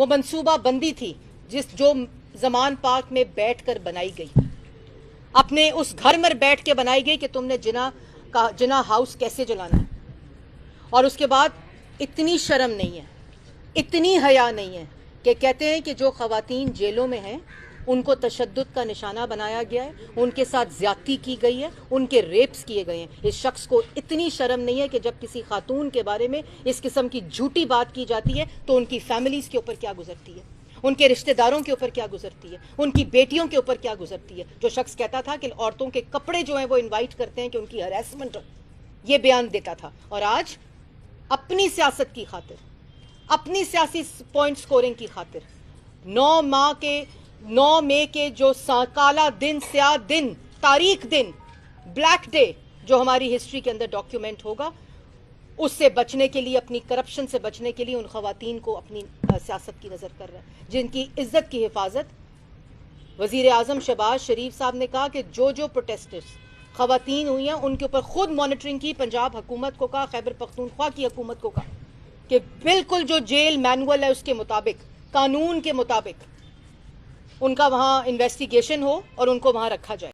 وہ منصوبہ بندی تھی جو زمان پارک میں بیٹھ کر بنائی گئی، اپنے اس گھر میں بیٹھ کے بنائی گئی کہ تم نے جنا ہاؤس کیسے جلانا ہے. اور اس کے بعد اتنی شرم نہیں ہے، اتنی حیا نہیں ہے کہ کہتے ہیں کہ جو خواتین جیلوں میں ہیں ان کو تشدد کا نشانہ بنایا گیا ہے، ان کے ساتھ زیادتی کی گئی ہے، ان کے ریپس کیے گئے ہیں. اس شخص کو اتنی شرم نہیں ہے کہ جب کسی خاتون کے بارے میں اس قسم کی جھوٹی بات کی جاتی ہے تو ان کی فیملیز کے اوپر کیا گزرتی ہے، ان کے رشتہ داروں کے اوپر کیا گزرتی ہے، ان کی بیٹیوں کے اوپر کیا گزرتی ہے. جو شخص کہتا تھا کہ عورتوں کے کپڑے جو ہیں وہ انوائٹ کرتے ہیں کہ ان کی ہراسمنٹ ہو، یہ بیان دیتا تھا، اور آج اپنی سیاست کی خاطر، اپنی سیاسی پوائنٹ سکورنگ کی خاطر 9 مئی کے جو کالا دن، سیاہ دن، تاریخ دن، بلیک ڈے جو ہماری ہسٹری کے اندر ڈاکیومنٹ ہوگا، اس سے بچنے کے لیے، اپنی کرپشن سے بچنے کے لیے ان خواتین کو اپنی سیاست کی نظر کر رہا ہے، جن کی عزت کی حفاظت وزیر اعظم شہباز شریف صاحب نے کہا کہ جو پروٹیسٹرز خواتین ہوئی ہیں ان کے اوپر خود مانیٹرنگ کی. پنجاب حکومت کو کہا، خیبر پختونخوا کی حکومت کو کہا کہ بالکل جو جیل مینول ہے اس کے مطابق، قانون کے مطابق ان کا وہاں انویسٹیگیشن ہو اور ان کو وہاں رکھا جائے.